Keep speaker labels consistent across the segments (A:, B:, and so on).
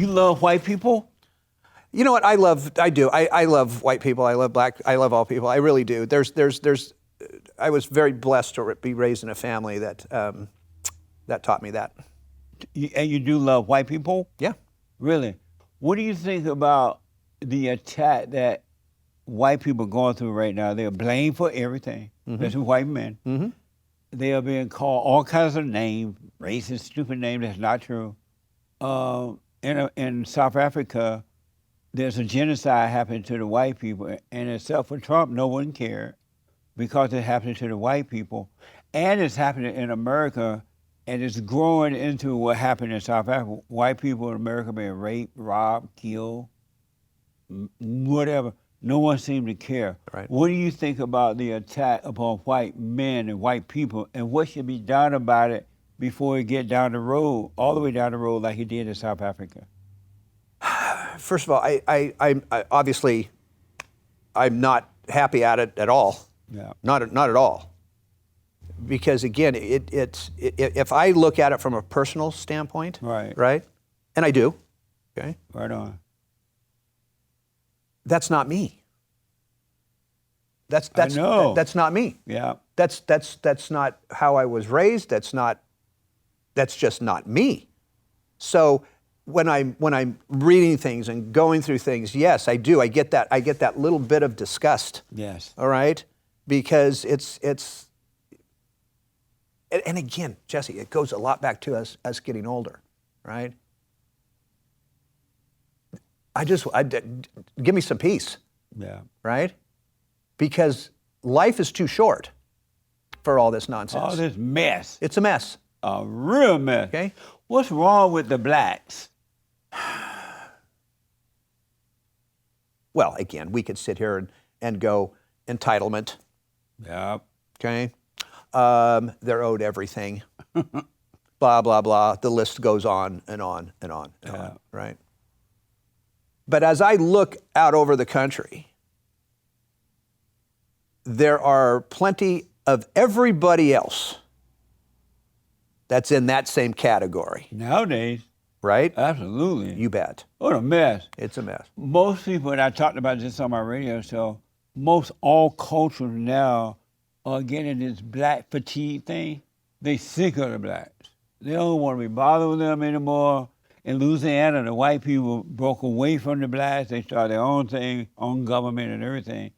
A: You love white people?
B: You know what? I do. I love white people. I love black. I love all people. I really do. I was very blessed to be raised in a family that taught me that.
A: And you do love white people?
B: Yeah.
A: Really? What do you think about the attack that white people are going through right now? They're blamed for everything, especially white men.
B: Mm-hmm.
A: They are being called all kinds of names, racist, stupid names. That's not true. In South Africa, there's a genocide happening to the white people, and except for Trump, no one cared because it happened to the white people. And it's happening in America, and it's growing into what happened in South Africa. White people in America being raped, robbed, killed, whatever. No one seemed to care.
B: Right.
A: What do you think about the attack upon white men and white people, and what should be done about it before it get down the road, all the way down the road like it did in South Africa?
B: First of all, I obviously, I'm not happy at it at all.
A: Yeah.
B: Not at all. Because again, if I look at it from a personal standpoint, right, and I do, okay,
A: right on.
B: That's not me. That's not me.
A: Yeah.
B: That's not how I was raised. That's just not me. So when I'm reading things and going through things, yes, I do. I get that little bit of disgust.
A: Yes.
B: All right, because it's. And again, Jesse, it goes a lot back to us getting older, right? Give me some peace.
A: Yeah.
B: Right? Because life is too short for all this nonsense.
A: All this mess.
B: It's a mess.
A: A real mess.
B: Okay?
A: What's wrong with the blacks?
B: Well, again, we could sit here and go entitlement.
A: Yeah.
B: Okay? They're owed everything. Blah, blah, blah. The list goes on and on and on and on, right? But as I look out over the country, there are plenty of everybody else that's in that same category.
A: Nowadays.
B: Right?
A: Absolutely.
B: You bet.
A: What a mess.
B: It's a mess.
A: Most people, and I talked about this on my radio show, most all cultures now are getting this black fatigue thing. They sick of the blacks. They don't want to be bothered with them anymore. In Louisiana, the white people broke away from the blacks. They started their own thing, own government and everything.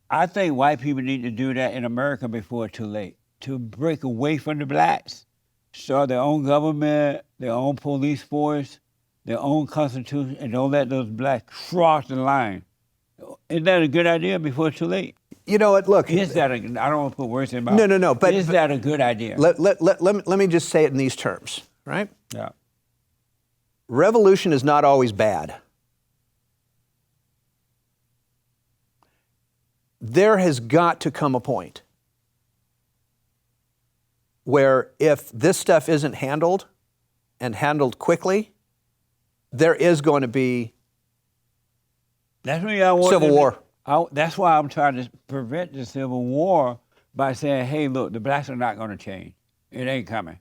A: I think white people need to do that in America before it's too late, to break away from the blacks, start their own government, their own police force, their own constitution, and don't let those blacks cross the line. Isn't that a good idea before it's too late?
B: You know what, look.
A: I don't want to put words in my mouth.
B: No, but
A: is that a good idea?
B: Let me just say it in these terms, right?
A: Yeah.
B: Revolution is not always bad. There has got to come a point where if this stuff isn't handled and handled quickly, there is going to be civil war.
A: That's why I'm trying to prevent the Civil War by saying, hey, look, the blacks are not going to change. It ain't coming.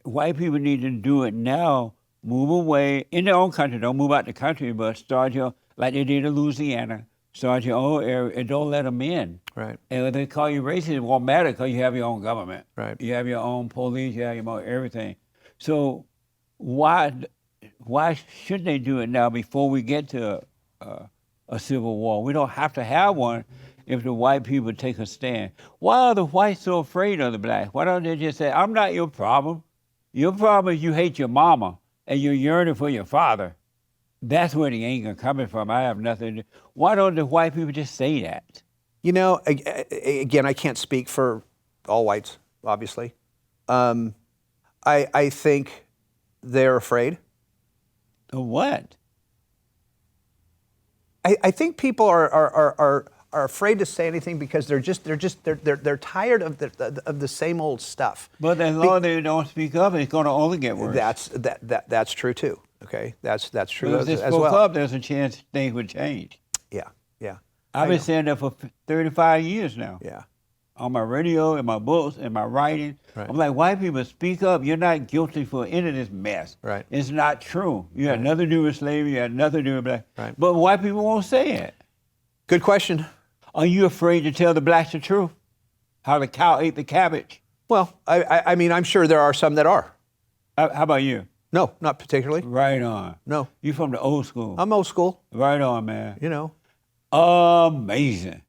A: White people need to do it now, move away in their own country. Don't move out the country, but start like they did in Louisiana, start your own area and don't let them in.
B: Right.
A: And if they call you racist, it won't matter because you have your own government.
B: Right.
A: You have your own police, you have your own everything. So why should they do it now before we get to a civil war? We don't have to have one if the white people take a stand. Why are the whites so afraid of the blacks? Why don't they just say, I'm not your problem. Your problem is you hate your mama and you're yearning for your father. That's where the anger coming from. I have nothing to do. Why don't the white people just say that?
B: You know, again, I can't speak for all whites, obviously. I think they're afraid.
A: Of what?
B: I think people are afraid to say anything because they're tired of the same old stuff.
A: But as long as they don't speak up, it's going to only get worse.
B: That's true too. Okay, that's true
A: but if they spoke up, there's a chance things would change.
B: Yeah.
A: I've been saying that for 35 years now.
B: Yeah.
A: on my radio, in my books, in my writing.
B: Right.
A: I'm like, white people, speak up. You're not guilty for any of this mess.
B: Right.
A: It's not true. You had nothing to do with slavery. You had nothing to do with black.
B: Right.
A: But white people won't say it.
B: Good question.
A: Are you afraid to tell the blacks the truth? How the cow ate the cabbage?
B: Well, I mean, I'm sure there are some that are.
A: How about you?
B: No, not particularly.
A: Right on.
B: No.
A: You from the old school.
B: I'm old school,
A: Right on, man.
B: you know.
A: Amazing.